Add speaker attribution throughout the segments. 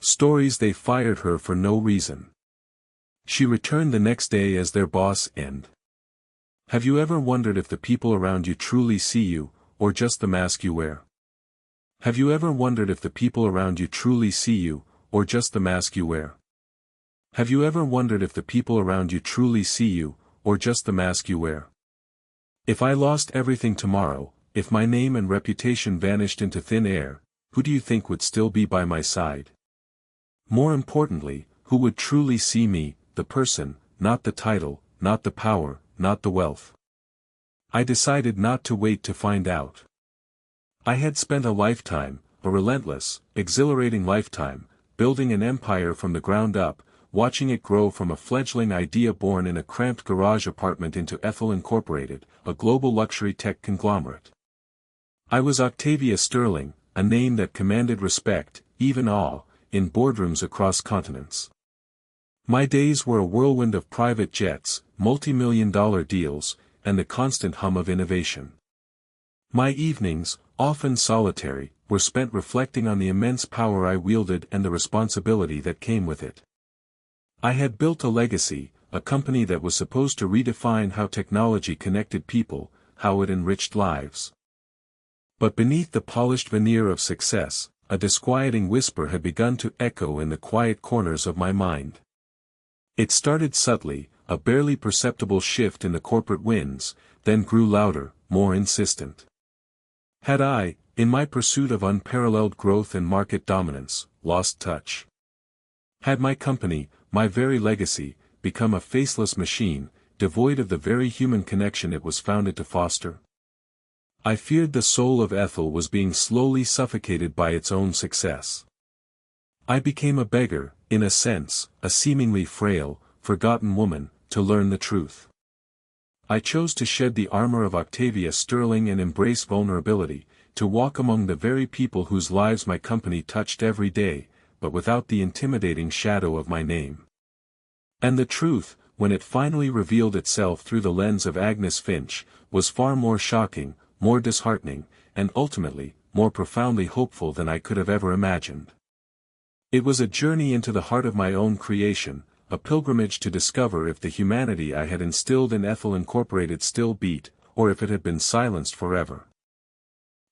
Speaker 1: Stories they fired her for no reason. She returned the next day as their boss and. Have you ever wondered if the people around you truly see you, or just the mask you wear? Have you ever wondered if the people around you truly see you, or just the mask you wear? Have you ever wondered if the people around you truly see you, or just the mask you wear? If I lost everything tomorrow, if my name and reputation vanished into thin air, who do you think would still be by my side? More importantly, who would truly see me, the person, not the title, not the power, not the wealth? I decided not to wait to find out. I had spent a lifetime, a relentless, exhilarating lifetime, building an empire from the ground up, watching it grow from a fledgling idea born in a cramped garage apartment into Ethel Incorporated, a global luxury tech conglomerate. I was Octavia Sterling, a name that commanded respect, even awe, in boardrooms across continents. My days were a whirlwind of private jets, multi-million-dollar deals, and the constant hum of innovation. My evenings, often solitary, were spent reflecting on the immense power I wielded and the responsibility that came with it. I had built a legacy, a company that was supposed to redefine how technology connected people, how it enriched lives. But beneath the polished veneer of success, a disquieting whisper had begun to echo in the quiet corners of my mind. It started subtly, a barely perceptible shift in the corporate winds, then grew louder, more insistent. Had I, in my pursuit of unparalleled growth and market dominance, lost touch? Had my company, my very legacy, become a faceless machine, devoid of the very human connection it was founded to foster? I feared the soul of Ethel was being slowly suffocated by its own success. I became a beggar, in a sense, a seemingly frail, forgotten woman, to learn the truth. I chose to shed the armor of Octavia Sterling and embrace vulnerability, to walk among the very people whose lives my company touched every day, but without the intimidating shadow of my name. And the truth, when it finally revealed itself through the lens of Agnes Finch, was far more shocking, more disheartening, and ultimately, more profoundly hopeful than I could have ever imagined. It was a journey into the heart of my own creation, a pilgrimage to discover if the humanity I had instilled in Ethel Incorporated still beat, or if it had been silenced forever.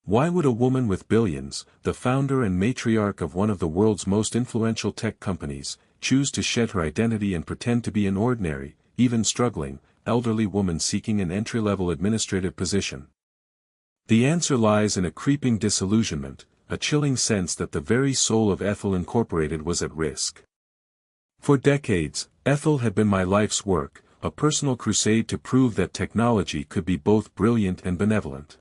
Speaker 1: Why would a woman with billions, the founder and matriarch of one of the world's most influential tech companies, choose to shed her identity and pretend to be an ordinary, even struggling, elderly woman seeking an entry-level administrative position? The answer lies in a creeping disillusionment, a chilling sense that the very soul of Ethel Incorporated was at risk. For decades, Ethel had been my life's work, a personal crusade to prove that technology could be both brilliant and benevolent.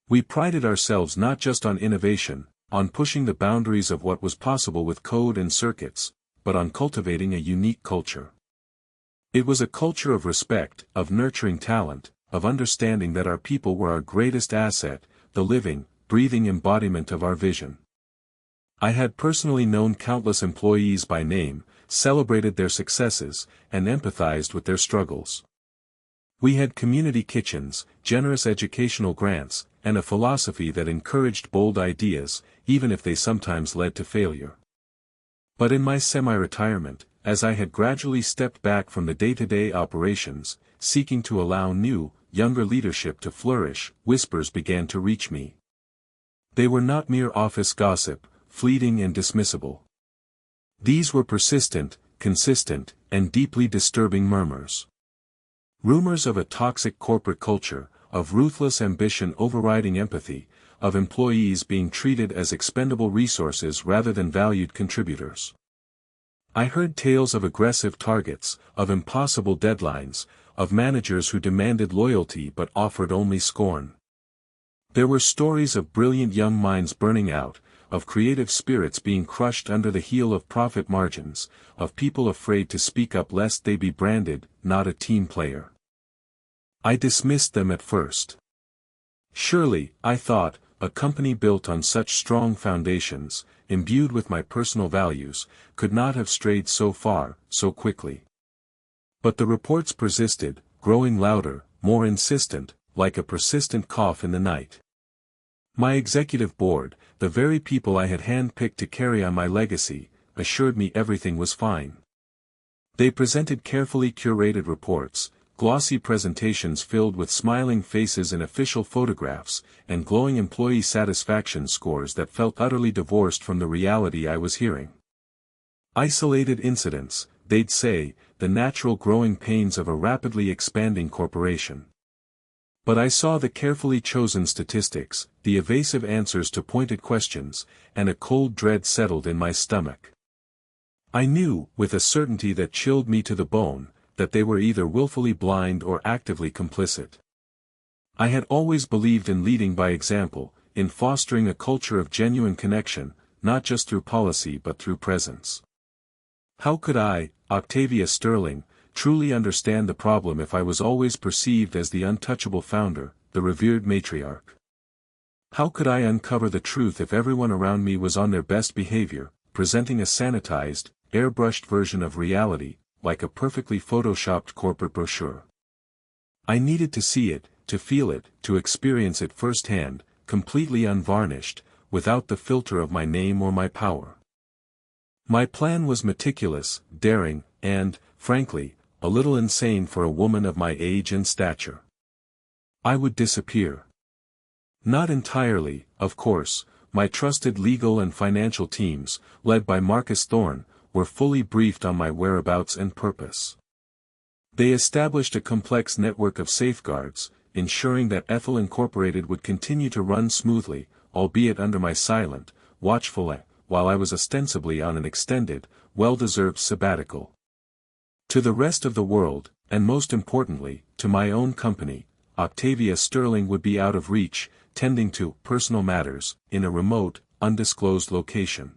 Speaker 1: We prided ourselves not just on innovation, on pushing the boundaries of what was possible with code and circuits, but on cultivating a unique culture. It was a culture of respect, of nurturing talent, of understanding that our people were our greatest asset, the living, breathing embodiment of our vision. I had personally known countless employees by name, celebrated their successes, and empathized with their struggles. We had community kitchens, generous educational grants, and a philosophy that encouraged bold ideas, even if they sometimes led to failure. But in my semi-retirement, as I had gradually stepped back from the day-to-day operations, seeking to allow new, younger leadership to flourish, whispers began to reach me. They were not mere office gossip, fleeting and dismissible. These were persistent, consistent, and deeply disturbing murmurs. Rumors of a toxic corporate culture, of ruthless ambition overriding empathy, of employees being treated as expendable resources rather than valued contributors. I heard tales of aggressive targets, of impossible deadlines, of managers who demanded loyalty but offered only scorn. There were stories of brilliant young minds burning out, of creative spirits being crushed under the heel of profit margins, of people afraid to speak up lest they be branded, not a team player. I dismissed them at first. Surely, I thought, a company built on such strong foundations, imbued with my personal values, could not have strayed so far, so quickly. But the reports persisted, growing louder, more insistent, like a persistent cough in the night. My executive board, the very people I had handpicked to carry on my legacy, assured me everything was fine. They presented carefully curated reports, glossy presentations filled with smiling faces and official photographs, and glowing employee satisfaction scores that felt utterly divorced from the reality I was hearing. Isolated incidents, they'd say, the natural growing pains of a rapidly expanding corporation. But I saw the carefully chosen statistics, the evasive answers to pointed questions, and a cold dread settled in my stomach. I knew, with a certainty that chilled me to the bone, that they were either willfully blind or actively complicit. I had always believed in leading by example, in fostering a culture of genuine connection, not just through policy but through presence. How could I, Octavia Sterling, truly understand the problem if I was always perceived as the untouchable founder, the revered matriarch? How could I uncover the truth if everyone around me was on their best behavior, presenting a sanitized, airbrushed version of reality, like a perfectly photoshopped corporate brochure? I needed to see it, to feel it, to experience it firsthand, completely unvarnished, without the filter of my name or my power. My plan was meticulous, daring, and, frankly, a little insane for a woman of my age and stature. I would disappear. Not entirely, of course. My trusted legal and financial teams, led by Marcus Thorne, were fully briefed on my whereabouts and purpose. They established a complex network of safeguards, ensuring that Ethel Incorporated would continue to run smoothly, albeit under my silent, watchful eye, while I was ostensibly on an extended, well-deserved sabbatical. To the rest of the world, and most importantly, to my own company, Octavia Sterling would be out of reach, tending to personal matters, in a remote, undisclosed location.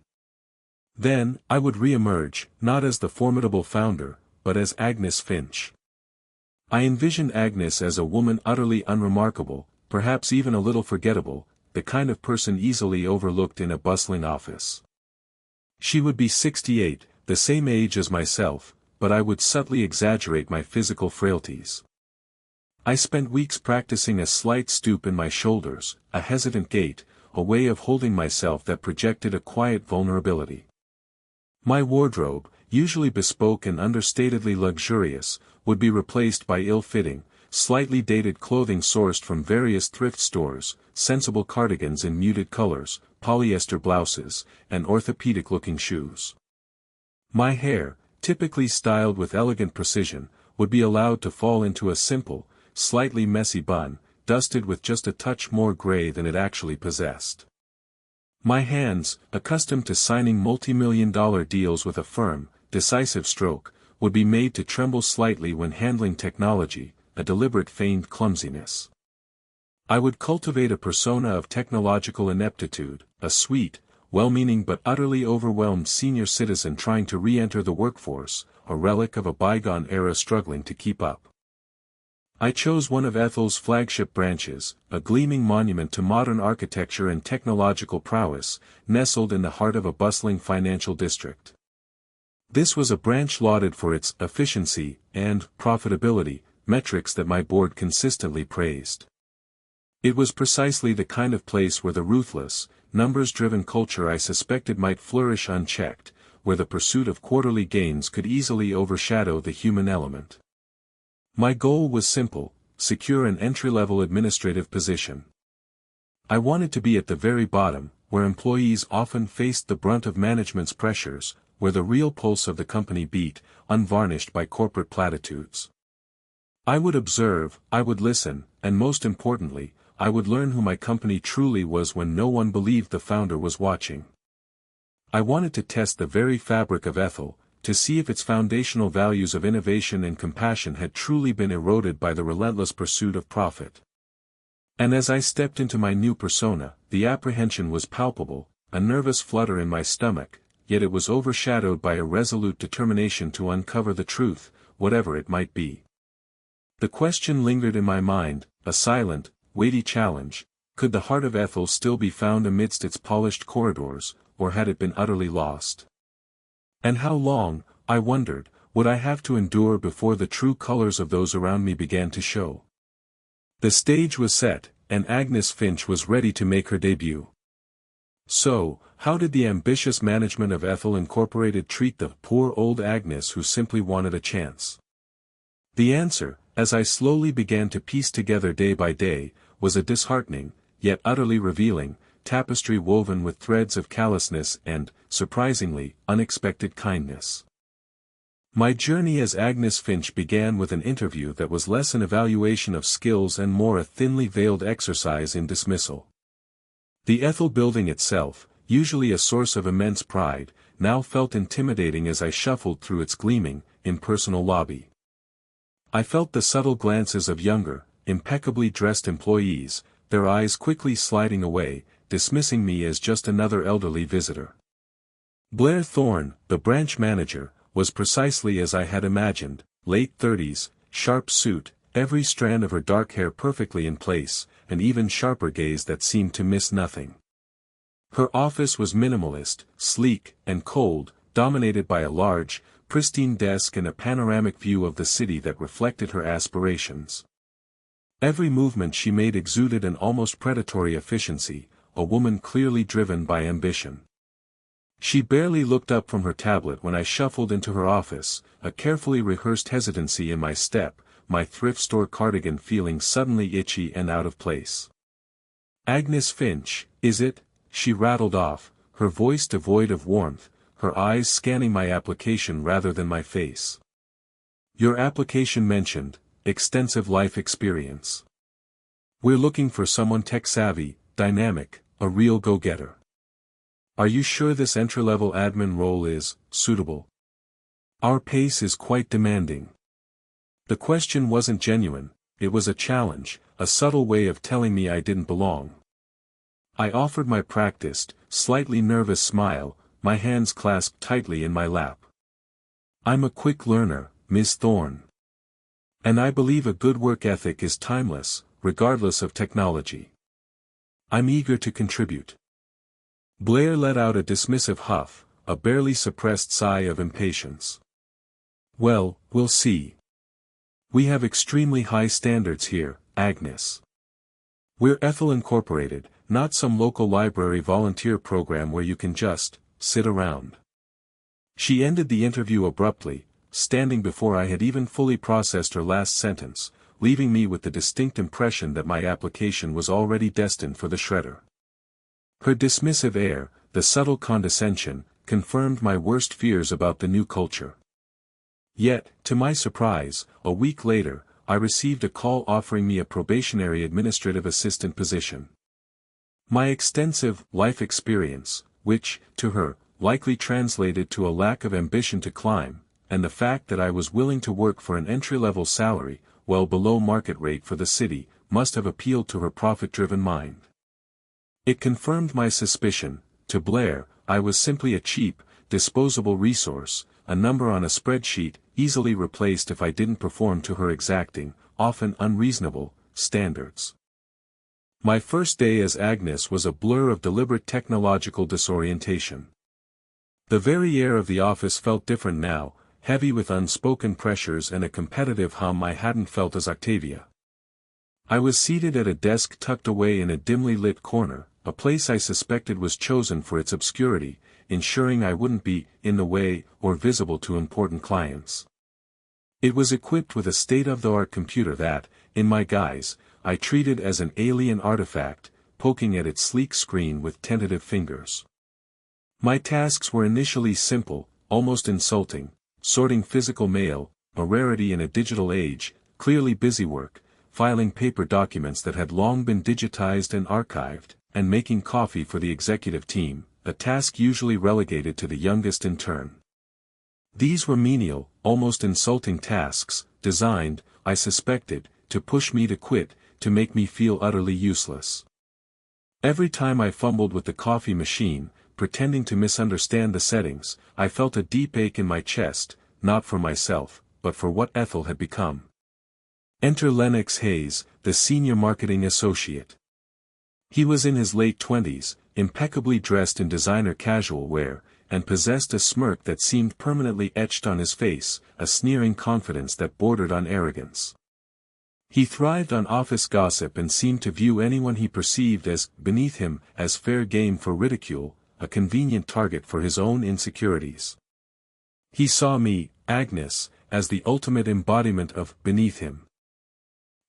Speaker 1: Then, I would re-emerge, not as the formidable founder, but as Agnes Finch. I envisioned Agnes as a woman utterly unremarkable, perhaps even a little forgettable, the kind of person easily overlooked in a bustling office. She would be 68, the same age as myself, but I would subtly exaggerate my physical frailties. I spent weeks practicing a slight stoop in my shoulders, a hesitant gait, a way of holding myself that projected a quiet vulnerability. My wardrobe, usually bespoke and understatedly luxurious, would be replaced by ill-fitting, slightly dated clothing sourced from various thrift stores, sensible cardigans in muted colors, polyester blouses, and orthopedic-looking shoes. My hair, typically styled with elegant precision, would be allowed to fall into a simple, slightly messy bun, dusted with just a touch more gray than it actually possessed. My hands, accustomed to signing multi-million-dollar deals with a firm, decisive stroke, would be made to tremble slightly when handling technology, a deliberate feigned clumsiness. I would cultivate a persona of technological ineptitude, a sweet, well-meaning but utterly overwhelmed senior citizen trying to re-enter the workforce, a relic of a bygone era struggling to keep up. I chose one of Ethel's flagship branches, a gleaming monument to modern architecture and technological prowess, nestled in the heart of a bustling financial district. This was a branch lauded for its efficiency and profitability, metrics that my board consistently praised. It was precisely the kind of place where the ruthless, numbers-driven culture I suspected might flourish unchecked, where the pursuit of quarterly gains could easily overshadow the human element. My goal was simple: secure an entry-level administrative position. I wanted to be at the very bottom, where employees often faced the brunt of management's pressures, where the real pulse of the company beat, unvarnished by corporate platitudes. I would observe, I would listen, and most importantly, I would learn who my company truly was when no one believed the founder was watching. I wanted to test the very fabric of Ethel, to see if its foundational values of innovation and compassion had truly been eroded by the relentless pursuit of profit. And as I stepped into my new persona, the apprehension was palpable, a nervous flutter in my stomach, yet it was overshadowed by a resolute determination to uncover the truth, whatever it might be. The question lingered in my mind, a silent, weighty challenge: could the heart of Ethel still be found amidst its polished corridors, or had it been utterly lost? And how long, I wondered, would I have to endure before the true colors of those around me began to show? The stage was set, and Agnes Finch was ready to make her debut. So, How did the ambitious management of Ethel Incorporated treat the poor old Agnes who simply wanted a chance? The answer, as I slowly began to piece together day by day, was a disheartening, yet utterly revealing, tapestry woven with threads of callousness and, surprisingly, unexpected kindness. My journey as Agnes Finch began with an interview that was less an evaluation of skills and more a thinly veiled exercise in dismissal. The Ethel building itself, usually a source of immense pride, now felt intimidating as I shuffled through its gleaming, impersonal lobby. I felt the subtle glances of younger, impeccably dressed employees, their eyes quickly sliding away, dismissing me as just another elderly visitor. Blair Thorne, the branch manager, was precisely as I had imagined, late 30s, sharp suit, every strand of her dark hair perfectly in place, an even sharper gaze that seemed to miss nothing. Her office was minimalist, sleek, and cold, dominated by a large, pristine desk and a panoramic view of the city that reflected her aspirations. Every movement she made exuded an almost predatory efficiency, a woman clearly driven by ambition. She barely looked up from her tablet when I shuffled into her office, a carefully rehearsed hesitancy in my step, my thrift store cardigan feeling suddenly itchy and out of place. "Agnes Finch, is it?" she rattled off, her voice devoid of warmth, her eyes scanning my application rather than my face. "Your application mentioned extensive life experience. We're looking for someone tech-savvy, dynamic, a real go-getter. Are you sure this entry-level admin role is suitable? Our pace is quite demanding." The question wasn't genuine, it was a challenge, a subtle way of telling me I didn't belong. I offered my practiced, slightly nervous smile, my hands clasped tightly in my lap. "I'm a quick learner, Ms. Thorne. And I believe a good work ethic is timeless, regardless of technology. I'm eager to contribute." Blair let out a dismissive huff, a barely suppressed sigh of impatience. "Well, we'll see. We have extremely high standards here, Agnes. We're Ethel Incorporated, not some local library volunteer program where you can just sit around." She ended the interview abruptly, standing before I had even fully processed her last sentence, leaving me with the distinct impression that my application was already destined for the shredder. Her dismissive air, the subtle condescension, confirmed my worst fears about the new culture. Yet, to my surprise, a week later, I received a call offering me a probationary administrative assistant position. My extensive life experience, which, to her, likely translated to a lack of ambition to climb, and the fact that I was willing to work for an entry-level salary, well below market rate for the city, must have appealed to her profit-driven mind. It confirmed my suspicion. To Blair, I was simply a cheap, disposable resource, a number on a spreadsheet, easily replaced if I didn't perform to her exacting, often unreasonable, standards. My first day as Agnes was a blur of deliberate technological disorientation. The very air of the office felt different now, heavy with unspoken pressures and a competitive hum I hadn't felt as Octavia. I was seated at a desk tucked away in a dimly lit corner, a place I suspected was chosen for its obscurity, ensuring I wouldn't be in the way or visible to important clients. It was equipped with a state-of-the-art computer that, in my guise, I treated as an alien artifact, poking at its sleek screen with tentative fingers. My tasks were initially simple, almost insulting, sorting physical mail, a rarity in a digital age, clearly busy work, filing paper documents that had long been digitized and archived, and making coffee for the executive team, a task usually relegated to the youngest intern. These were menial, almost insulting tasks, designed, I suspected, to push me to quit, to make me feel utterly useless. Every time I fumbled with the coffee machine, pretending to misunderstand the settings, I felt a deep ache in my chest, not for myself, but for what Ethel had become. Enter Lennox Hayes, the senior marketing associate. He was in his late 20s, impeccably dressed in designer casual wear, and possessed a smirk that seemed permanently etched on his face, a sneering confidence that bordered on arrogance. He thrived on office gossip and seemed to view anyone he perceived as beneath him as fair game for ridicule, a convenient target for his own insecurities. He saw me, Agnes, as the ultimate embodiment of beneath him.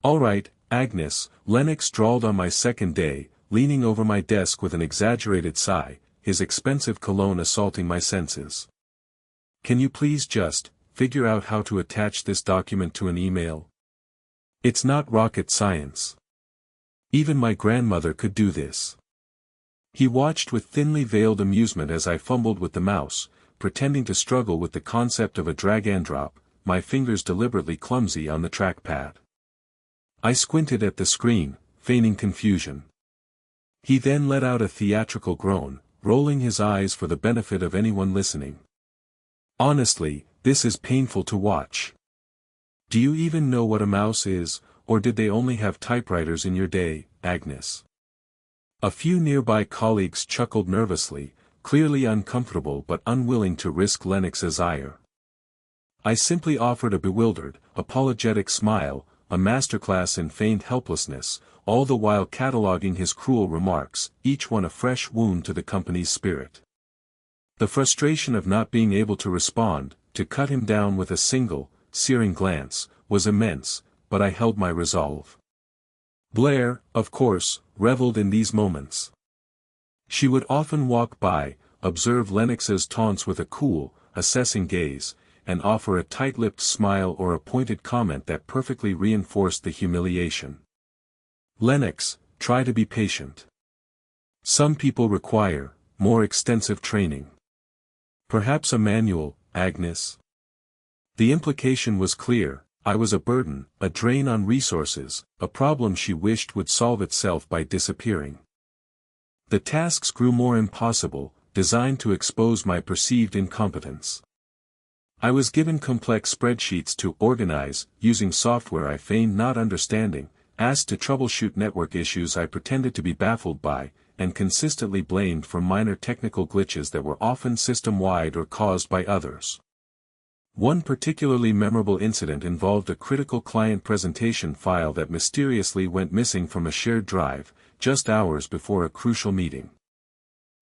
Speaker 1: "All right, Agnes," Lennox drawled on my second day, leaning over my desk with an exaggerated sigh, his expensive cologne assaulting my senses. "Can you please just figure out how to attach this document to an email? It's not rocket science. Even my grandmother could do this." He watched with thinly veiled amusement as I fumbled with the mouse, pretending to struggle with the concept of a drag-and-drop, my fingers deliberately clumsy on the trackpad. I squinted at the screen, feigning confusion. He then let out a theatrical groan, rolling his eyes for the benefit of anyone listening. "Honestly, this is painful to watch. Do you even know what a mouse is, or did they only have typewriters in your day, Agnes?" A few nearby colleagues chuckled nervously, clearly uncomfortable but unwilling to risk Lennox's ire. I simply offered a bewildered, apologetic smile, a masterclass in feigned helplessness, all the while cataloging his cruel remarks, each one a fresh wound to the company's spirit. The frustration of not being able to respond, to cut him down with a single, searing glance, was immense, but I held my resolve. Blair, of course, reveled in these moments. She would often walk by, observe Lennox's taunts with a cool, assessing gaze, and offer a tight-lipped smile or a pointed comment that perfectly reinforced the humiliation. "Lennox, try to be patient. Some people require more extensive training. Perhaps a manual, Agnes." The implication was clear: I was a burden, a drain on resources, a problem she wished would solve itself by disappearing. The tasks grew more impossible, designed to expose my perceived incompetence. I was given complex spreadsheets to organize, using software I feigned not understanding, asked to troubleshoot network issues I pretended to be baffled by, and consistently blamed for minor technical glitches that were often system-wide or caused by others. One particularly memorable incident involved a critical client presentation file that mysteriously went missing from a shared drive, just hours before a crucial meeting.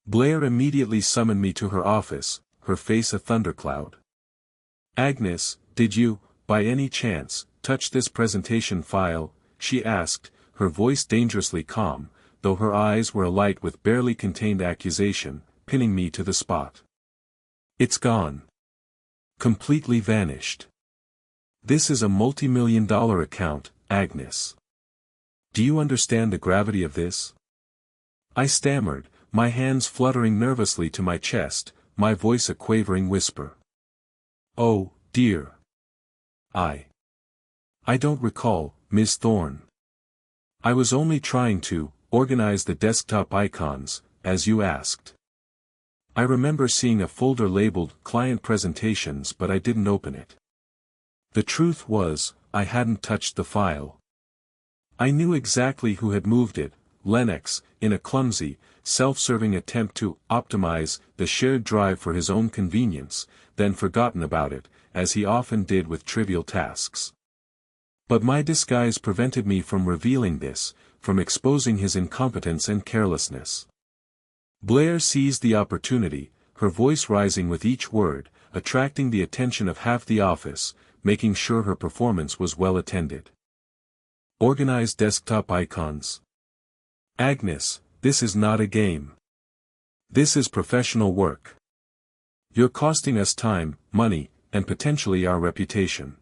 Speaker 1: Blair immediately summoned me to her office, her face a thundercloud. "Agnes, did you, by any chance, touch this presentation file?" she asked, her voice dangerously calm, though her eyes were alight with barely contained accusation, pinning me to the spot. "It's gone. Completely vanished. This is a multi-million-dollar account, Agnes. Do you understand the gravity of this?" I stammered, my hands fluttering nervously to my chest, my voice a quavering whisper. "Oh, dear. I don't recall, Miss Thorne. I was only trying to organize the desktop icons, as you asked. I remember seeing a folder labeled Client Presentations, but I didn't open it." The truth was, I hadn't touched the file. I knew exactly who had moved it, Lennox, in a clumsy, self-serving attempt to optimize the shared drive for his own convenience, then forgotten about it, as he often did with trivial tasks. But my disguise prevented me from revealing this, from exposing his incompetence and carelessness. Blair seized the opportunity, her voice rising with each word, attracting the attention of half the office, making sure her performance was well attended. "Organize desktop icons. Agnes, this is not a game. This is professional work. You're costing us time, money, and potentially our reputation.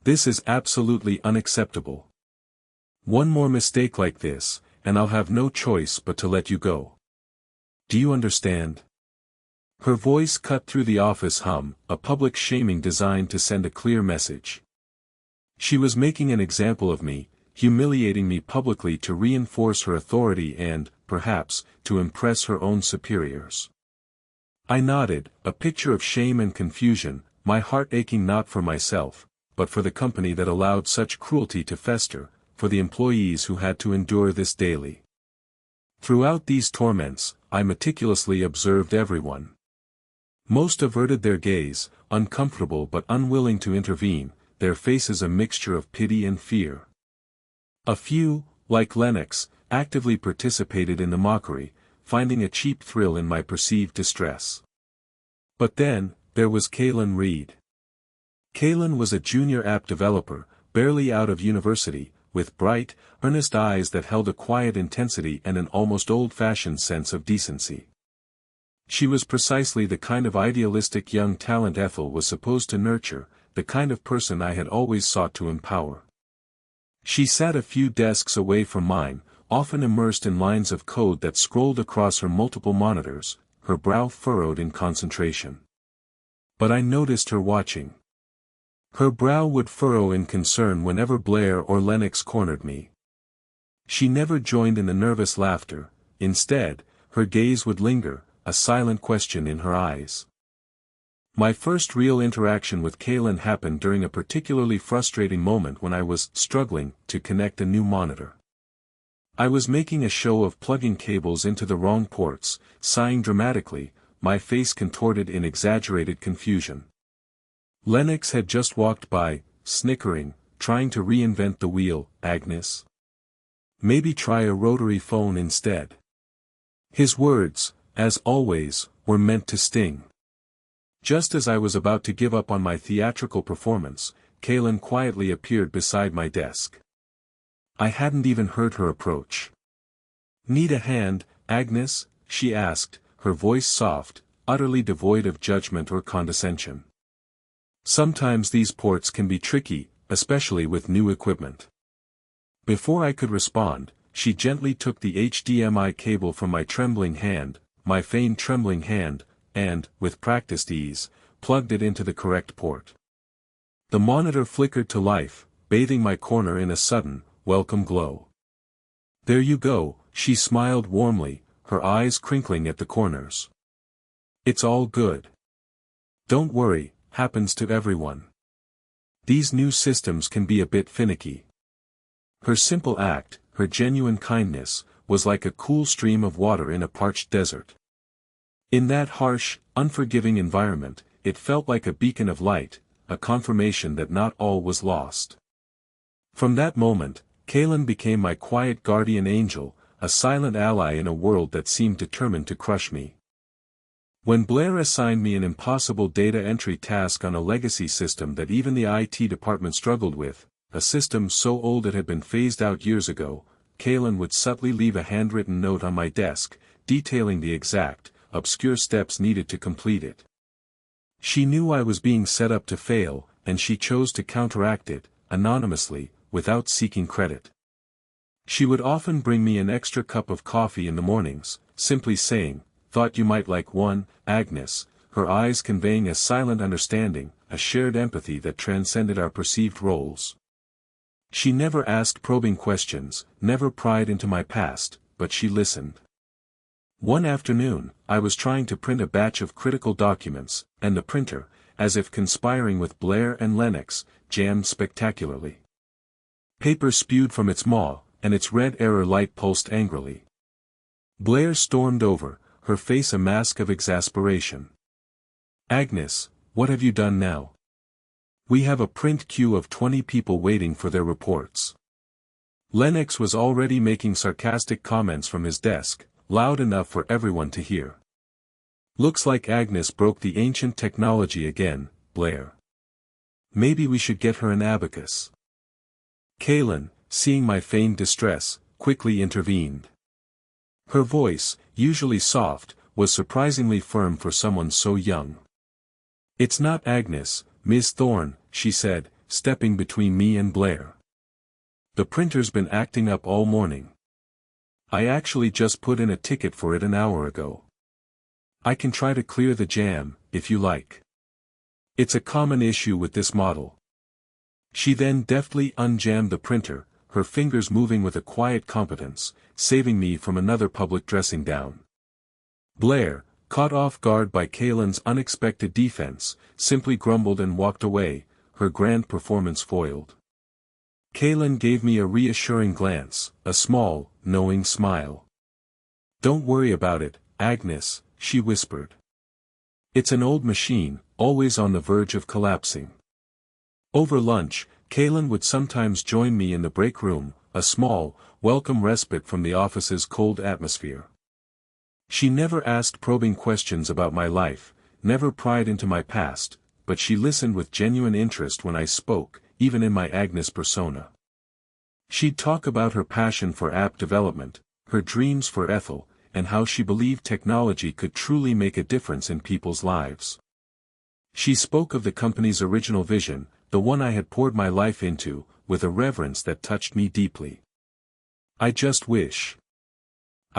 Speaker 1: This is absolutely unacceptable. One more mistake like this, and I'll have no choice but to let you go. Do you understand?" Her voice cut through the office hum, a public shaming designed to send a clear message. She was making an example of me, humiliating me publicly to reinforce her authority and, perhaps, to impress her own superiors. I nodded, a picture of shame and confusion, my heart aching not for myself, but for the company that allowed such cruelty to fester, for the employees who had to endure this daily. Throughout these torments, I meticulously observed everyone. Most averted their gaze, uncomfortable but unwilling to intervene, their faces a mixture of pity and fear. A few, like Lennox, actively participated in the mockery, finding a cheap thrill in my perceived distress. But then, there was Kalen Reed. Kalen was a junior app developer, barely out of university, with bright, earnest eyes that held a quiet intensity and an almost old-fashioned sense of decency. She was precisely the kind of idealistic young talent Ethel was supposed to nurture, the kind of person I had always sought to empower. She sat a few desks away from mine, often immersed in lines of code that scrolled across her multiple monitors, her brow furrowed in concentration. But I noticed her watching. Her brow would furrow in concern whenever Blair or Lennox cornered me. She never joined in the nervous laughter; instead, her gaze would linger, a silent question in her eyes. My first real interaction with Kalen happened during a particularly frustrating moment when I was struggling to connect a new monitor. I was making a show of plugging cables into the wrong ports, sighing dramatically, my face contorted in exaggerated confusion. Lennox had just walked by, snickering, trying to reinvent the wheel. "Agnes? Maybe try a rotary phone instead." His words, as always, were meant to sting. Just as I was about to give up on my theatrical performance, Kalen quietly appeared beside my desk. I hadn't even heard her approach. "Need a hand, Agnes?" she asked, her voice soft, utterly devoid of judgment or condescension. Sometimes these ports can be tricky, especially with new equipment. Before I could respond, she gently took the HDMI cable from my trembling hand, my feigned trembling hand, and, with practiced ease, plugged it into the correct port. The monitor flickered to life, bathing my corner in a sudden, welcome glow. "There you go," she smiled warmly, her eyes crinkling at the corners. "It's all good. Don't worry, happens to everyone. These new systems can be a bit finicky." Her simple act, her genuine kindness, was like a cool stream of water in a parched desert. In that harsh, unforgiving environment, it felt like a beacon of light, a confirmation that not all was lost. From that moment, Kalen became my quiet guardian angel, a silent ally in a world that seemed determined to crush me. When Blair assigned me an impossible data entry task on a legacy system that even the IT department struggled with, a system so old it had been phased out years ago, Kalen would subtly leave a handwritten note on my desk, detailing the exact, obscure steps needed to complete it. She knew I was being set up to fail, and she chose to counteract it, anonymously, without seeking credit. She would often bring me an extra cup of coffee in the mornings, simply saying, "Thought you might like one, Agnes," her eyes conveying a silent understanding, a shared empathy that transcended our perceived roles. She never asked probing questions, never pried into my past, but she listened. One afternoon, I was trying to print a batch of critical documents, and the printer, as if conspiring with Blair and Lennox, jammed spectacularly. Paper spewed from its maw, and its red error light pulsed angrily. Blair stormed over, her face a mask of exasperation. "Agnes, what have you done now? We have a print queue of 20 people waiting for their reports." Lennox was already making sarcastic comments from his desk, loud enough for everyone to hear. "Looks like Agnes broke the ancient technology again, Blair. Maybe we should get her an abacus." Kalen, seeing my feigned distress, quickly intervened. Her voice, usually soft, was surprisingly firm for someone so young. "It's not Agnes, Miss Thorne," she said, stepping between me and Blair. "The printer's been acting up all morning. I actually just put in a ticket for it an hour ago. I can try to clear the jam, if you like. It's a common issue with this model." She then deftly unjammed the printer, her fingers moving with a quiet competence, saving me from another public dressing down. Blair, caught off guard by Kalen's unexpected defense, simply grumbled and walked away, her grand performance foiled. Kalen gave me a reassuring glance, a small, knowing smile. "Don't worry about it, Agnes," she whispered. "It's an old machine, always on the verge of collapsing." Over lunch, Kalen would sometimes join me in the break room, a small, welcome respite from the office's cold atmosphere. She never asked probing questions about my life, never pried into my past, but she listened with genuine interest when I spoke, even in my Agnes persona. She'd talk about her passion for app development, her dreams for Ethel, and how she believed technology could truly make a difference in people's lives. She spoke of the company's original vision, the one I had poured my life into, with a reverence that touched me deeply. I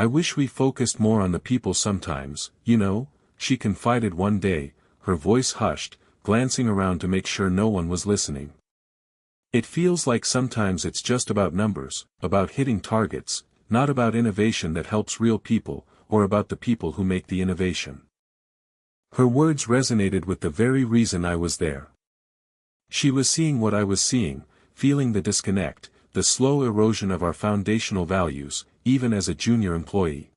Speaker 1: wish we focused more on the people sometimes, you know, she confided one day, her voice hushed, glancing around to make sure no one was listening. It feels like sometimes it's just about numbers, about hitting targets, not about innovation that helps real people, or about the people who make the innovation. Her words resonated with the very reason I was there. She was seeing what I was seeing, feeling the disconnect, the slow erosion of our foundational values, even as a junior employee.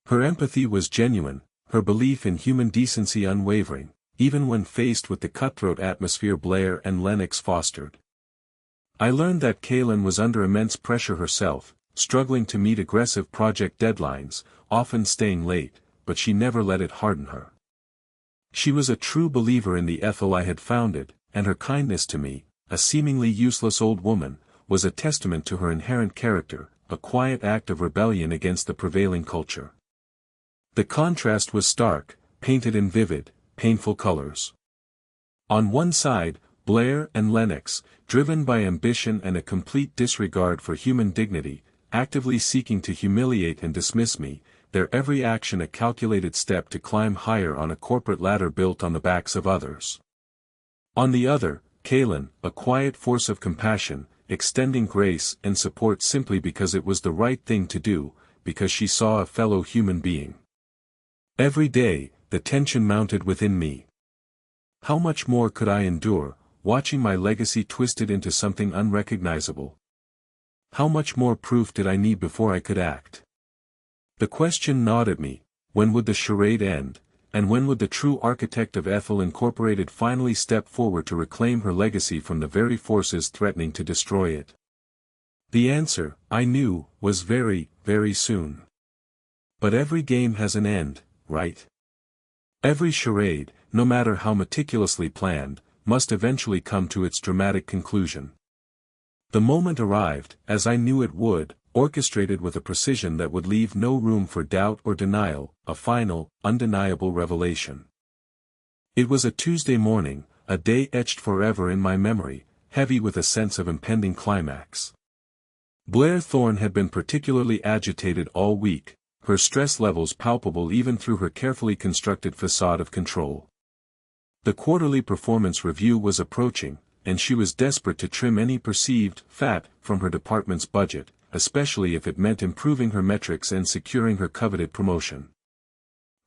Speaker 1: Her empathy was genuine, her belief in human decency unwavering, even when faced with the cutthroat atmosphere Blair and Lennox fostered. I learned that Kaylin was under immense pressure herself, struggling to meet aggressive project deadlines, often staying late, but she never let it harden her. She was a true believer in the Ethel I had founded, and her kindness to me, a seemingly useless old woman, was a testament to her inherent character, a quiet act of rebellion against the prevailing culture. The contrast was stark, painted in vivid, painful colors. On one side, Blair and Lennox, driven by ambition and a complete disregard for human dignity, actively seeking to humiliate and dismiss me, their every action a calculated step to climb higher on a corporate ladder built on the backs of others. On the other, Kaylin, a quiet force of compassion, extending grace and support simply because it was the right thing to do, because she saw a fellow human being. Every day, the tension mounted within me. How much more could I endure, watching my legacy twisted into something unrecognizable? How much more proof did I need before I could act? The question gnawed at me: when would the charade end, and when would the true architect of Ethel Incorporated finally step forward to reclaim her legacy from the very forces threatening to destroy it? The answer, I knew, was very, very soon. But every game has an end, right? Every charade, no matter how meticulously planned, must eventually come to its dramatic conclusion. The moment arrived, as I knew it would, orchestrated with a precision that would leave no room for doubt or denial, a final, undeniable revelation. It was a Tuesday morning, a day etched forever in my memory, heavy with a sense of impending climax. Blair Thorne had been particularly agitated all week, her stress levels palpable even through her carefully constructed facade of control. The quarterly performance review was approaching, and she was desperate to trim any perceived fat from her department's budget, especially if it meant improving her metrics and securing her coveted promotion.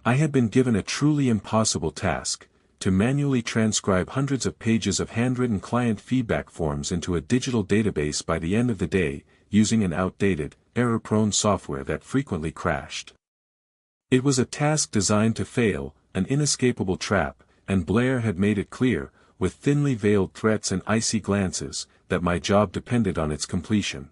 Speaker 1: I had been given a truly impossible task: to manually transcribe hundreds of pages of handwritten client feedback forms into a digital database by the end of the day, using an outdated, error-prone software that frequently crashed. It was a task designed to fail, an inescapable trap, and Blair had made it clear, with thinly veiled threats and icy glances, that my job depended on its completion.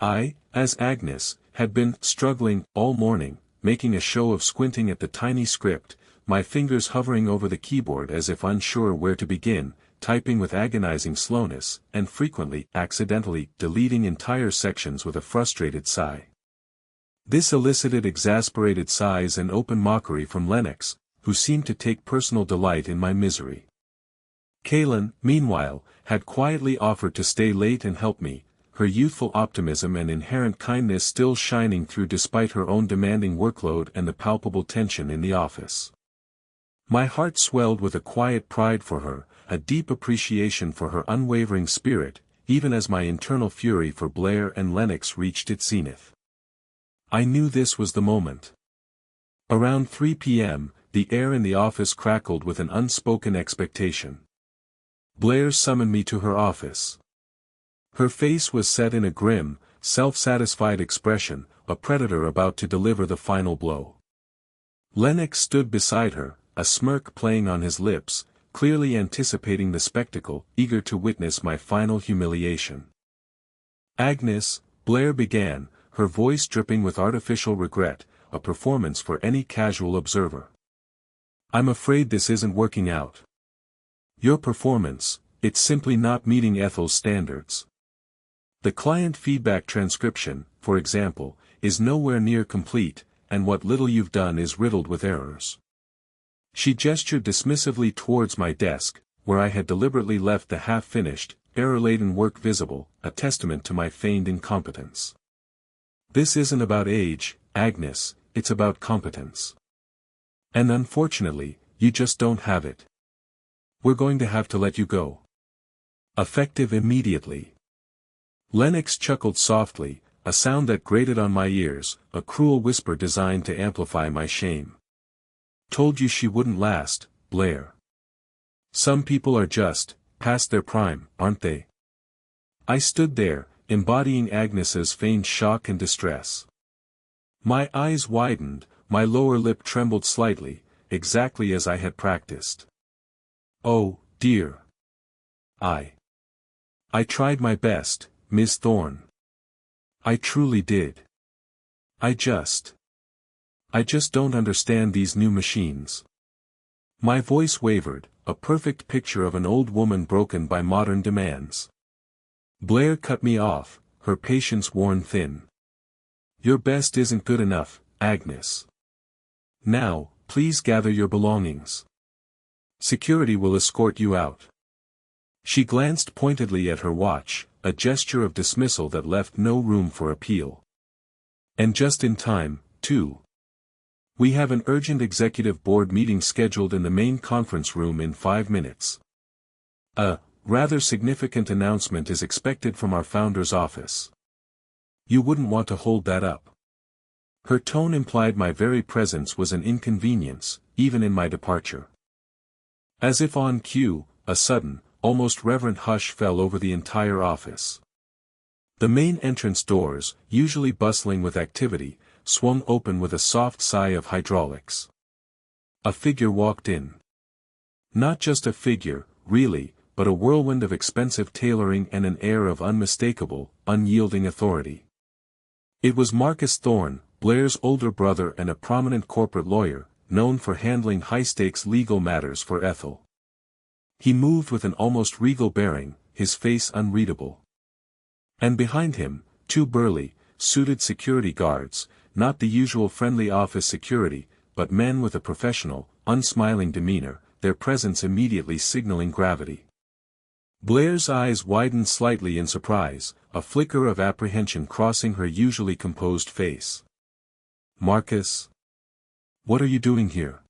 Speaker 1: I, as Agnes, had been struggling all morning, making a show of squinting at the tiny script, my fingers hovering over the keyboard as if unsure where to begin, typing with agonizing slowness, and frequently, accidentally, deleting entire sections with a frustrated sigh. This elicited exasperated sighs and open mockery from Lennox, who seemed to take personal delight in my misery. Kaylin, meanwhile, had quietly offered to stay late and help me, her youthful optimism and inherent kindness still shining through despite her own demanding workload and the palpable tension in the office. My heart swelled with a quiet pride for her, a deep appreciation for her unwavering spirit, even as my internal fury for Blair and Lennox reached its zenith. I knew this was the moment. Around 3 p.m., the air in the office crackled with an unspoken expectation. Blair summoned me to her office. Her face was set in a grim, self-satisfied expression, a predator about to deliver the final blow. Lennox stood beside her, a smirk playing on his lips, clearly anticipating the spectacle, eager to witness my final humiliation. "Agnes," Blair began, her voice dripping with artificial regret, a performance for any casual observer. I'm afraid this isn't working out. Your performance, it's simply not meeting Ethel's standards. The client feedback transcription, for example, is nowhere near complete, and what little you've done is riddled with errors. She gestured dismissively towards my desk, where I had deliberately left the half-finished, error-laden work visible, a testament to my feigned incompetence. This isn't about age, Agnes, it's about competence. And unfortunately, you just don't have it. We're going to have to let you go. Effective immediately. Lennox chuckled softly, a sound that grated on my ears, a cruel whisper designed to amplify my shame. Told you she wouldn't last, Blair. Some people are just, past their prime, aren't they? I stood there, embodying Agnes's feigned shock and distress. My eyes widened, my lower lip trembled slightly, exactly as I had practiced. Oh, dear. I tried my best, Miss Thorne. I truly did. I just don't understand these new machines. My voice wavered, a perfect picture of an old woman broken by modern demands. Blair cut me off, her patience worn thin. Your best isn't good enough, Agnes. Now, please gather your belongings. Security will escort you out. She glanced pointedly at her watch, a gesture of dismissal that left no room for appeal. And just in time, too. We have an urgent executive board meeting scheduled in the main conference room in 5 minutes. A rather significant announcement is expected from our founder's office. You wouldn't want to hold that up. Her tone implied my very presence was an inconvenience, even in my departure. As if on cue, a sudden, almost reverent hush fell over the entire office. The main entrance doors, usually bustling with activity, swung open with a soft sigh of hydraulics. A figure walked in. Not just a figure, really, but a whirlwind of expensive tailoring and an air of unmistakable, unyielding authority. It was Marcus Thorne, Blair's older brother and a prominent corporate lawyer, known for handling high-stakes legal matters for Ethel. He moved with an almost regal bearing, his face unreadable. And behind him, 2 burly, suited security guards, not the usual friendly office security, but men with a professional, unsmiling demeanor, their presence immediately signaling gravity. Blair's eyes widened slightly in surprise, a flicker of apprehension crossing her usually composed face. Marcus? What are you doing here?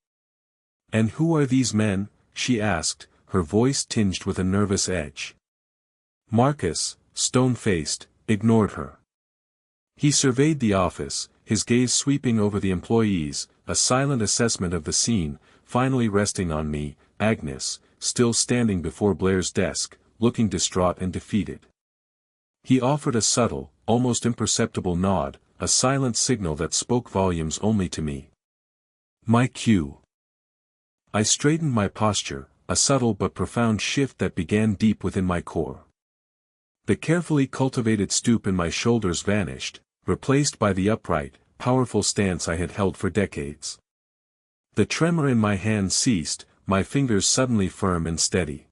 Speaker 1: And who are these men? She asked, her voice tinged with a nervous edge. Marcus, stone-faced, ignored her. He surveyed the office, his gaze sweeping over the employees, a silent assessment of the scene, finally resting on me, Agnes, still standing before Blair's desk, looking distraught and defeated. He offered a subtle, almost imperceptible nod, a silent signal that spoke volumes only to me. My cue. I straightened my posture, a subtle but profound shift that began deep within my core. The carefully cultivated stoop in my shoulders vanished, replaced by the upright, powerful stance I had held for decades. The tremor in my hand ceased, my fingers suddenly firm and steady.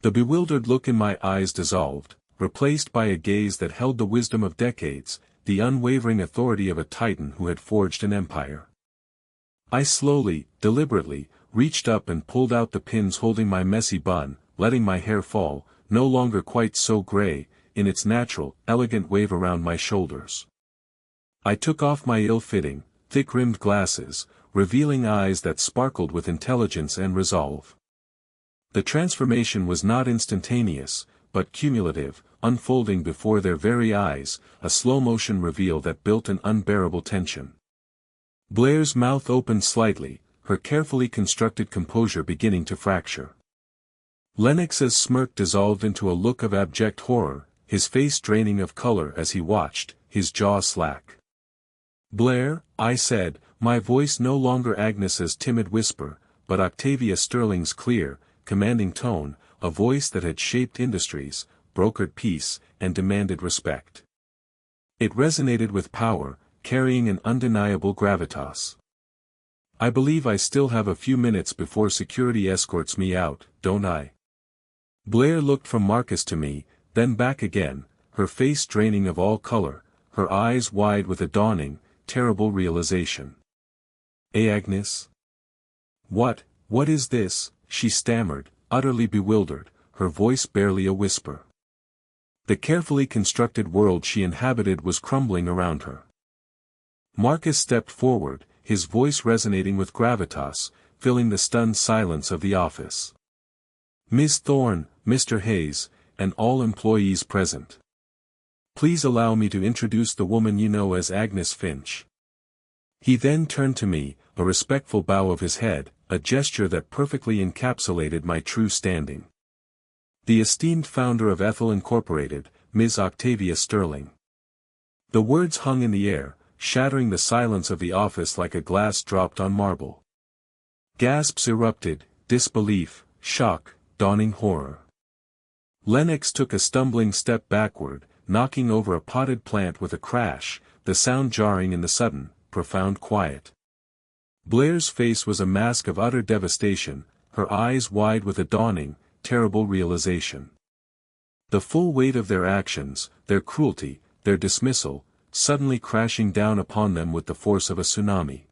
Speaker 1: The bewildered look in my eyes dissolved, replaced by a gaze that held the wisdom of decades, the unwavering authority of a titan who had forged an empire. I slowly, deliberately, reached up and pulled out the pins holding my messy bun, letting my hair fall, no longer quite so gray, in its natural, elegant wave around my shoulders. I took off my ill-fitting, thick-rimmed glasses, revealing eyes that sparkled with intelligence and resolve. The transformation was not instantaneous, but cumulative, unfolding before their very eyes, a slow-motion reveal that built an unbearable tension. Blair's mouth opened slightly, her carefully constructed composure beginning to fracture. Lennox's smirk dissolved into a look of abject horror, his face draining of color as he watched, his jaw slack. Blair, I said, my voice no longer Agnes's timid whisper, but Octavia Sterling's clear, commanding tone, a voice that had shaped industries, brokered peace, and demanded respect. It resonated with power, carrying an undeniable gravitas. I believe I still have a few minutes before security escorts me out, don't I? Blair looked from Marcus to me, then back again, her face draining of all color, her eyes wide with a dawning, terrible realization. Agnes? What is this? She stammered, utterly bewildered, her voice barely a whisper. The carefully constructed world she inhabited was crumbling around her. Marcus stepped forward, his voice resonating with gravitas, filling the stunned silence of the office. Ms. Thorne, Mr. Hayes, and all employees present. Please allow me to introduce the woman you know as Agnes Finch. He then turned to me, a respectful bow of his head, a gesture that perfectly encapsulated my true standing. The esteemed founder of Ethel Incorporated, Ms. Octavia Sterling. The words hung in the air, shattering the silence of the office like a glass dropped on marble. Gasps erupted, disbelief, shock, dawning horror. Lennox took a stumbling step backward, knocking over a potted plant with a crash, the sound jarring in the sudden, profound quiet. Blair's face was a mask of utter devastation, her eyes wide with a dawning, terrible realization. The full weight of their actions, their cruelty, their dismissal, suddenly crashing down upon them with the force of a tsunami.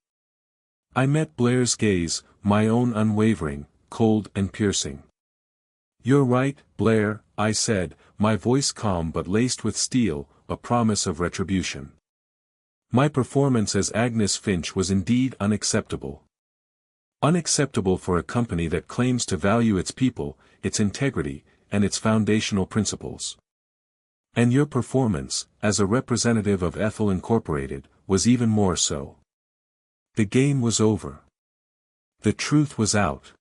Speaker 1: I met Blair's gaze, my own unwavering, cold and piercing. "You're right, Blair," I said, my voice calm but laced with steel, a promise of retribution. My performance as Agnes Finch was indeed unacceptable. Unacceptable for a company that claims to value its people, its integrity, and its foundational principles. And your performance, as a representative of Ethel Incorporated, was even more so. The game was over. The truth was out.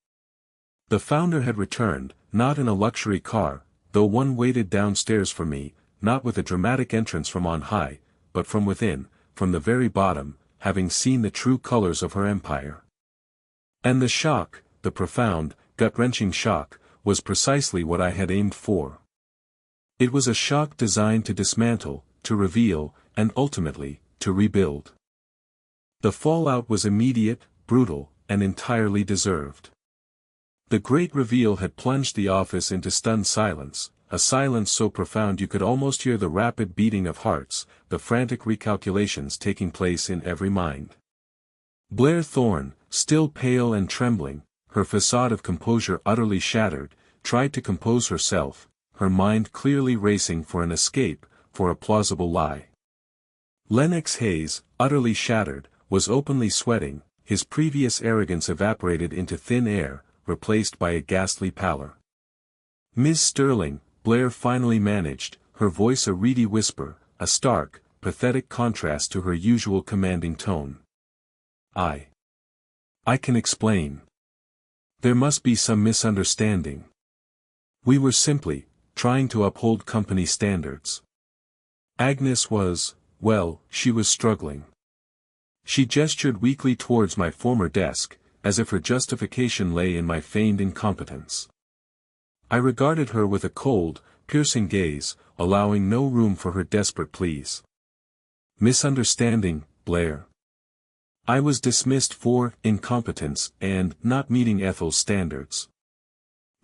Speaker 1: The founder had returned, not in a luxury car, though one waited downstairs for me, not with a dramatic entrance from on high, but from within, from the very bottom, having seen the true colors of her empire. And the shock, the profound, gut-wrenching shock, was precisely what I had aimed for. It was a shock designed to dismantle, to reveal, and ultimately, to rebuild. The fallout was immediate, brutal, and entirely deserved. The great reveal had plunged the office into stunned silence, a silence so profound you could almost hear the rapid beating of hearts, the frantic recalculations taking place in every mind. Blair Thorne, still pale and trembling, her facade of composure utterly shattered, tried to compose herself, her mind clearly racing for an escape, for a plausible lie. Lennox Hayes, utterly shattered, was openly sweating, his previous arrogance evaporated into thin air, replaced by a ghastly pallor. Ms. Sterling, Blair finally managed, her voice a reedy whisper, a stark, pathetic contrast to her usual commanding tone. I can explain. There must be some misunderstanding. We were simply trying to uphold company standards. Agnes was, well, she was struggling. She gestured weakly towards my former desk, as if her justification lay in my feigned incompetence. I regarded her with a cold, piercing gaze, allowing no room for her desperate pleas. Misunderstanding, Blair. I was dismissed for incompetence and not meeting Ethel's standards.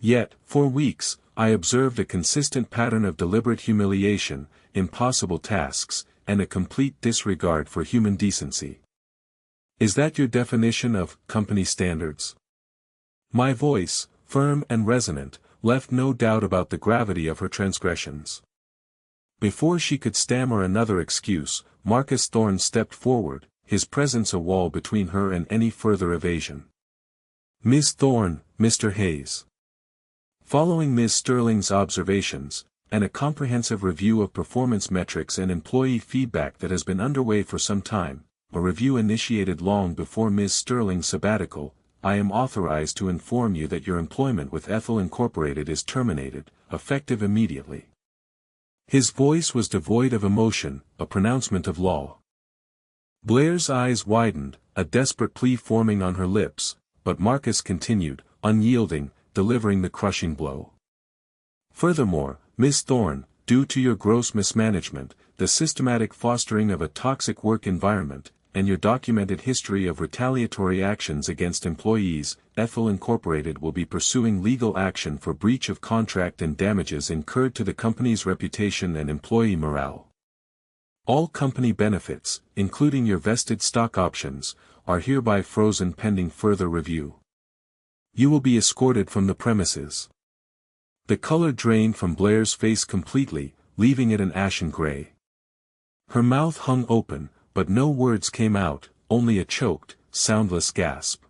Speaker 1: Yet, for weeks, I observed a consistent pattern of deliberate humiliation, impossible tasks, and a complete disregard for human decency. Is that your definition of company standards? My voice, firm and resonant, left no doubt about the gravity of her transgressions. Before she could stammer another excuse, Marcus Thorne stepped forward, his presence a wall between her and any further evasion. Ms. Thorne, Mr. Hayes. Following Ms. Sterling's observations, and a comprehensive review of performance metrics and employee feedback that has been underway for some time, a review initiated long before Ms. Sterling's sabbatical, I am authorized to inform you that your employment with Ethel Incorporated is terminated, effective immediately. His voice was devoid of emotion, a pronouncement of law. Blair's eyes widened, a desperate plea forming on her lips, but Marcus continued, unyielding, delivering the crushing blow. Furthermore, Ms. Thorne, due to your gross mismanagement, the systematic fostering of a toxic work environment, and your documented history of retaliatory actions against employees, Ethel Incorporated will be pursuing legal action for breach of contract and damages incurred to the company's reputation and employee morale. All company benefits, including your vested stock options, are hereby frozen pending further review. You will be escorted from the premises. The color drained from Blair's face completely, leaving it an ashen gray. Her mouth hung open, but no words came out, only a choked, soundless gasp.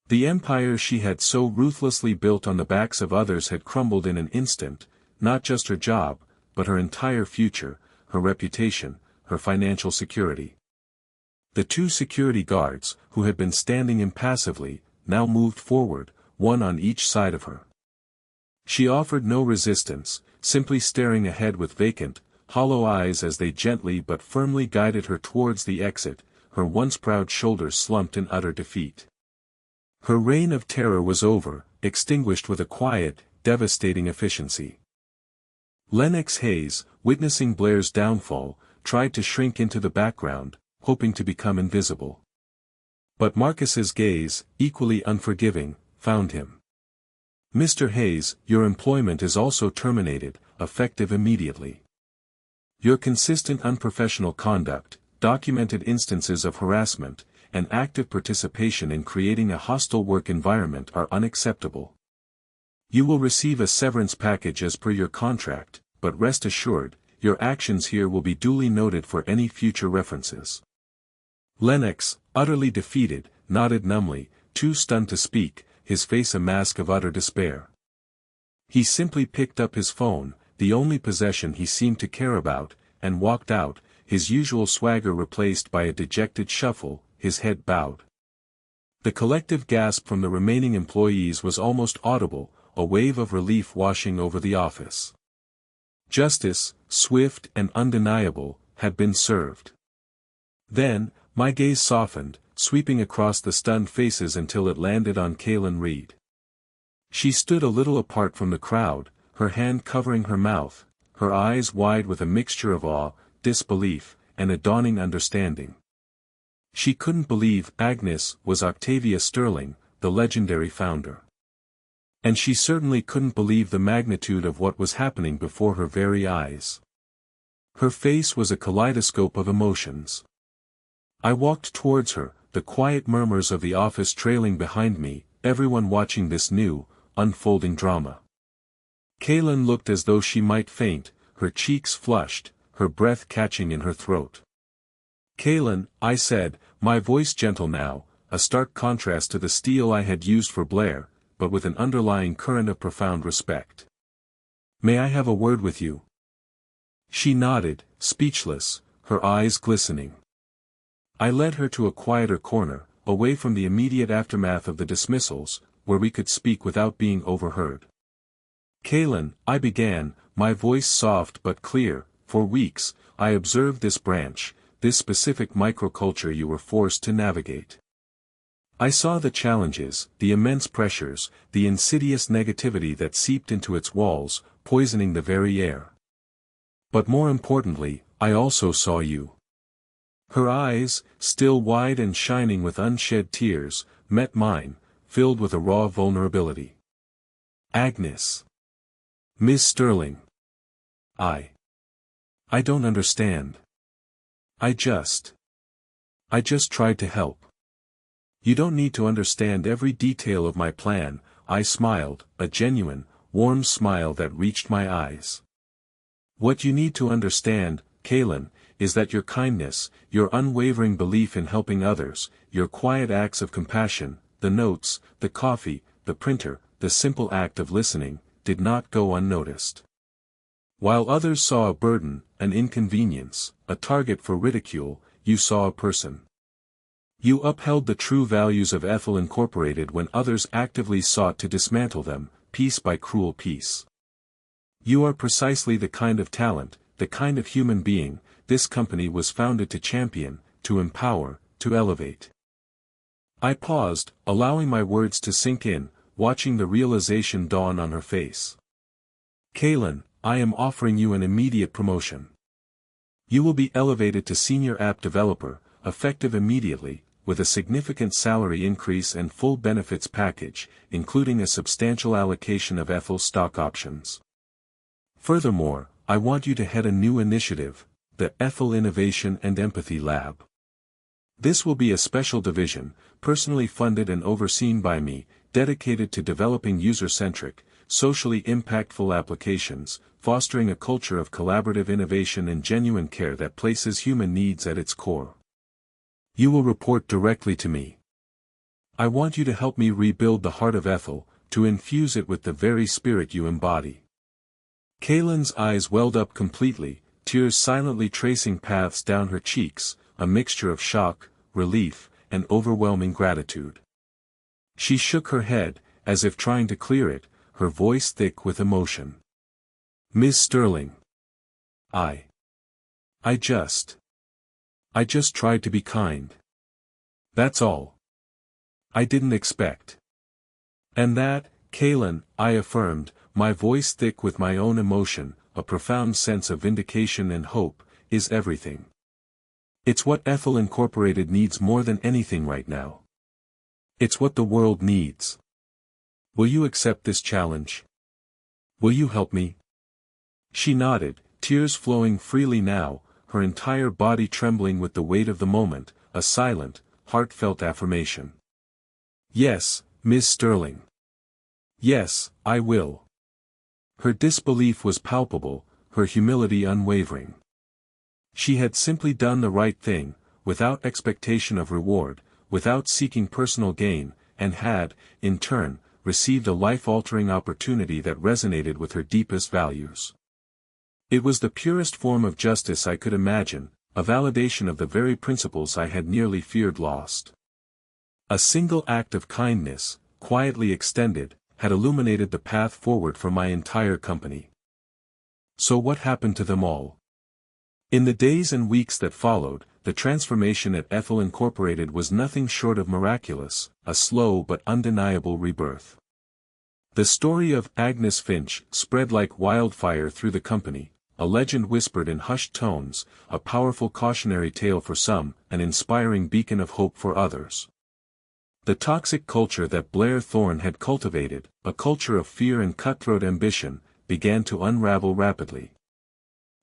Speaker 1: The empire she had so ruthlessly built on the backs of others had crumbled in an instant, not just her job, but her entire future, her reputation, her financial security. The two security guards, who had been standing impassively, now moved forward, one on each side of her. She offered no resistance, simply staring ahead with vacant, hollow eyes as they gently but firmly guided her towards the exit, her once proud shoulders slumped in utter defeat. Her reign of terror was over, extinguished with a quiet, devastating efficiency. Lennox Hayes, witnessing Blair's downfall, tried to shrink into the background, hoping to become invisible. But Marcus's gaze, equally unforgiving, found him. "Mr. Hayes, your employment is also terminated, effective immediately. Your consistent unprofessional conduct, documented instances of harassment, and active participation in creating a hostile work environment are unacceptable. You will receive a severance package as per your contract, but rest assured, your actions here will be duly noted for any future references." Lennox, utterly defeated, nodded numbly, too stunned to speak, his face a mask of utter despair. He simply picked up his phone, the only possession he seemed to care about, and walked out, his usual swagger replaced by a dejected shuffle, his head bowed. The collective gasp from the remaining employees was almost audible, a wave of relief washing over the office. Justice, swift and undeniable, had been served. Then, my gaze softened, sweeping across the stunned faces until it landed on Kaylin Reed. She stood a little apart from the crowd, her hand covering her mouth, her eyes wide with a mixture of awe, disbelief, and a dawning understanding. She couldn't believe Agnes was Octavia Sterling, the legendary founder. And she certainly couldn't believe the magnitude of what was happening before her very eyes. Her face was a kaleidoscope of emotions. I walked towards her, the quiet murmurs of the office trailing behind me, everyone watching this new, unfolding drama. Kaylin looked as though she might faint, her cheeks flushed, her breath catching in her throat. "Kaylin," I said, my voice gentle now, a stark contrast to the steel I had used for Blair, but with an underlying current of profound respect. "May I have a word with you?" She nodded, speechless, her eyes glistening. I led her to a quieter corner, away from the immediate aftermath of the dismissals, where we could speak without being overheard. "Kaylin," I began, my voice soft but clear, "for weeks, I observed this branch, this specific microculture you were forced to navigate. I saw the challenges, the immense pressures, the insidious negativity that seeped into its walls, poisoning the very air. But more importantly, I also saw you." Her eyes, still wide and shining with unshed tears, met mine, filled with a raw vulnerability. "Agnes. Miss Sterling. I don't understand. I just tried to help. You don't need to understand every detail of my plan," I smiled, a genuine, warm smile that reached my eyes. "What you need to understand, Kaylin, is that your kindness, your unwavering belief in helping others, your quiet acts of compassion, the notes, the coffee, the printer, the simple act of listening, did not go unnoticed. While others saw a burden, an inconvenience, a target for ridicule, you saw a person. You upheld the true values of Ethel Incorporated when others actively sought to dismantle them, piece by cruel piece. You are precisely the kind of talent, the kind of human being, this company was founded to champion, to empower, to elevate." I paused, allowing my words to sink in, watching the realization dawn on her face. "Kaylin," I am offering you an immediate promotion. You will be elevated to senior app developer, effective immediately, with a significant salary increase and full benefits package, including a substantial allocation of Ethel stock options. Furthermore, I want you to head a new initiative, the Ethel Innovation and Empathy Lab. This will be a special division, personally funded and overseen by me, dedicated to developing user-centric, socially impactful applications, fostering a culture of collaborative innovation and genuine care that places human needs at its core. You will report directly to me. I want you to help me rebuild the heart of Ethel, to infuse it with the very spirit you embody. Kaylin's eyes welled up completely, tears silently tracing paths down her cheeks, a mixture of shock, relief, and overwhelming gratitude. She shook her head, as if trying to clear it, her voice thick with emotion. Ms. Sterling. I just tried to be kind. That's all. I didn't expect. And that, Kaylin, I affirmed, my voice thick with my own emotion, a profound sense of vindication and hope, is everything. It's what Ethel Incorporated needs more than anything right now. It's what the world needs. Will you accept this challenge? Will you help me? She nodded, tears flowing freely now, her entire body trembling with the weight of the moment, a silent, heartfelt affirmation. Yes, Ms. Sterling. Yes, I will. Her disbelief was palpable, her humility unwavering. She had simply done the right thing, without expectation of reward, without seeking personal gain, and had, in turn, received a life-altering opportunity that resonated with her deepest values. It was the purest form of justice I could imagine, a validation of the very principles I had nearly feared lost. A single act of kindness, quietly extended, had illuminated the path forward for my entire company. So what happened to them all? In the days and weeks that followed, the transformation at Ethel Incorporated was nothing short of miraculous, a slow but undeniable rebirth. The story of Agnes Finch spread like wildfire through the company, a legend whispered in hushed tones, a powerful cautionary tale for some, an inspiring beacon of hope for others. The toxic culture that Blair Thorne had cultivated, a culture of fear and cutthroat ambition, began to unravel rapidly.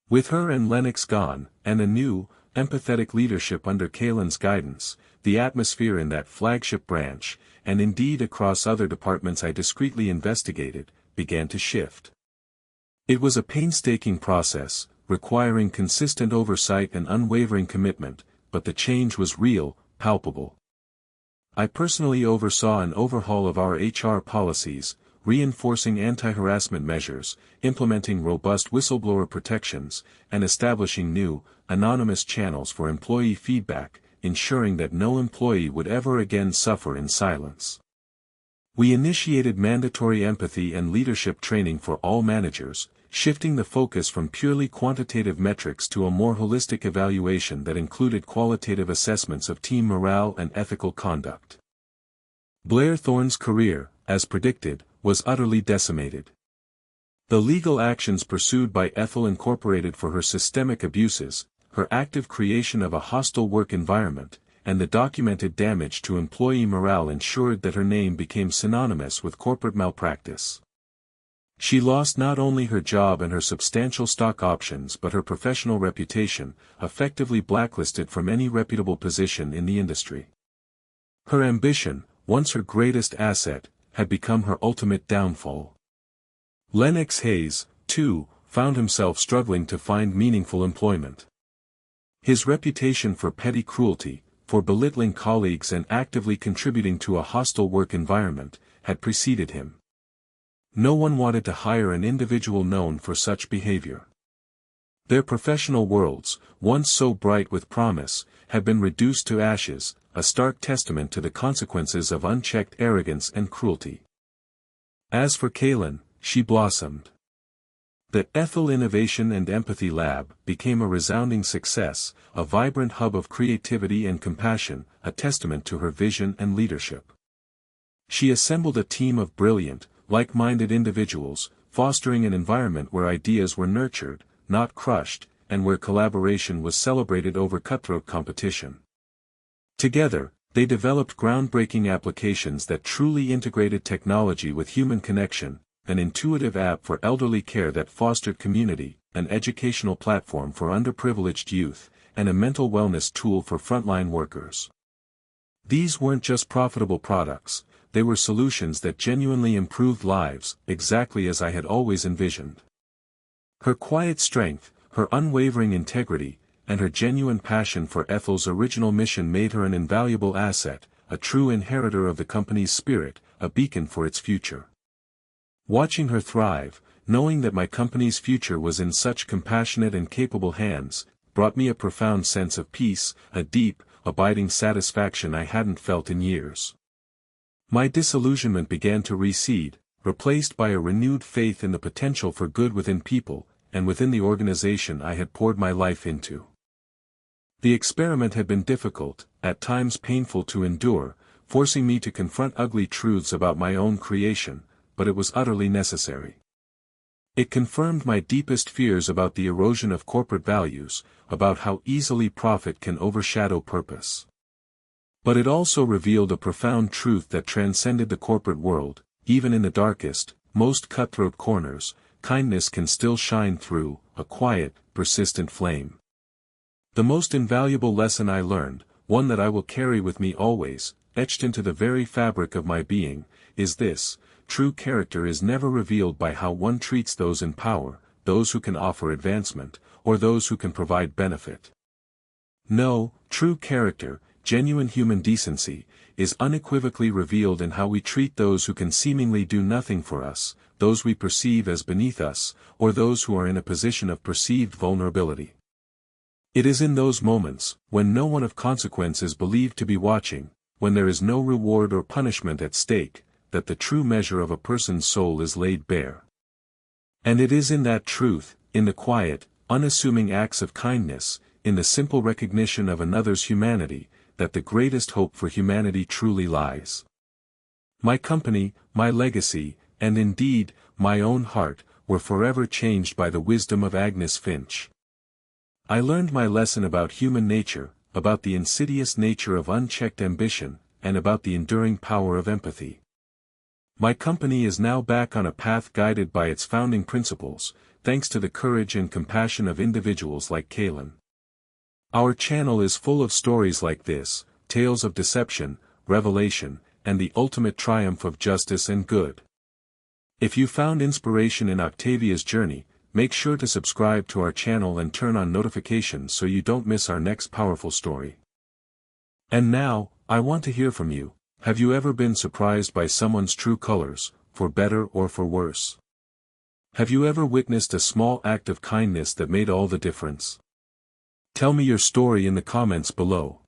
Speaker 1: With her and Lennox gone, and a new, empathetic leadership under Kaylin's guidance, the atmosphere in that flagship branch, and indeed across other departments I discreetly investigated, began to shift. It was a painstaking process, requiring consistent oversight and unwavering commitment, but the change was real, palpable. I personally oversaw an overhaul of our HR policies, reinforcing anti-harassment measures, implementing robust whistleblower protections, and establishing new, anonymous channels for employee feedback, ensuring that no employee would ever again suffer in silence. We initiated mandatory empathy and leadership training for all managers, shifting the focus from purely quantitative metrics to a more holistic evaluation that included qualitative assessments of team morale and ethical conduct. Blair Thorne's career, as predicted, was utterly decimated. The legal actions pursued by Ethel Incorporated for her systemic abuses, her active creation of a hostile work environment, and the documented damage to employee morale ensured that her name became synonymous with corporate malpractice. She lost not only her job and her substantial stock options but her professional reputation, effectively blacklisted from any reputable position in the industry. Her ambition, once her greatest asset, had become her ultimate downfall. Lennox Hayes, too, found himself struggling to find meaningful employment. His reputation for petty cruelty, for belittling colleagues and actively contributing to a hostile work environment, had preceded him. No one wanted to hire an individual known for such behavior. Their professional worlds, once so bright with promise, had been reduced to ashes, a stark testament to the consequences of unchecked arrogance and cruelty. As for Kaylin, she blossomed. The Ethel Innovation and Empathy Lab became a resounding success, a vibrant hub of creativity and compassion, a testament to her vision and leadership. She assembled a team of brilliant, like-minded individuals, fostering an environment where ideas were nurtured, not crushed, and where collaboration was celebrated over cutthroat competition. Together, they developed groundbreaking applications that truly integrated technology with human connection, an intuitive app for elderly care that fostered community, an educational platform for underprivileged youth, and a mental wellness tool for frontline workers. These weren't just profitable products, they were solutions that genuinely improved lives, exactly as I had always envisioned. Her quiet strength, her unwavering integrity, and her genuine passion for Ethel's original mission made her an invaluable asset, a true inheritor of the company's spirit, a beacon for its future. Watching her thrive, knowing that my company's future was in such compassionate and capable hands, brought me a profound sense of peace, a deep, abiding satisfaction I hadn't felt in years. My disillusionment began to recede, replaced by a renewed faith in the potential for good within people, and within the organization I had poured my life into. The experiment had been difficult, at times painful to endure, forcing me to confront ugly truths about my own creation, but it was utterly necessary. It confirmed my deepest fears about the erosion of corporate values, about how easily profit can overshadow purpose. But it also revealed a profound truth that transcended the corporate world: even in the darkest, most cutthroat corners, kindness can still shine through, a quiet, persistent flame. The most invaluable lesson I learned, one that I will carry with me always, etched into the very fabric of my being, is this: true character is never revealed by how one treats those in power, those who can offer advancement, or those who can provide benefit. No, true character, genuine human decency, is unequivocally revealed in how we treat those who can seemingly do nothing for us, those we perceive as beneath us, or those who are in a position of perceived vulnerability. It is in those moments, when no one of consequence is believed to be watching, when there is no reward or punishment at stake, that the true measure of a person's soul is laid bare. And it is in that truth, in the quiet, unassuming acts of kindness, in the simple recognition of another's humanity, that the greatest hope for humanity truly lies. My company, my legacy, and indeed, my own heart, were forever changed by the wisdom of Agnes Finch. I learned my lesson about human nature, about the insidious nature of unchecked ambition, and about the enduring power of empathy. My company is now back on a path guided by its founding principles, thanks to the courage and compassion of individuals like Kaylin. Our channel is full of stories like this, tales of deception, revelation, and the ultimate triumph of justice and good. If you found inspiration in Octavia's journey, make sure to subscribe to our channel and turn on notifications so you don't miss our next powerful story. And now, I want to hear from you. Have you ever been surprised by someone's true colors, for better or for worse? Have you ever witnessed a small act of kindness that made all the difference? Tell me your story in the comments below.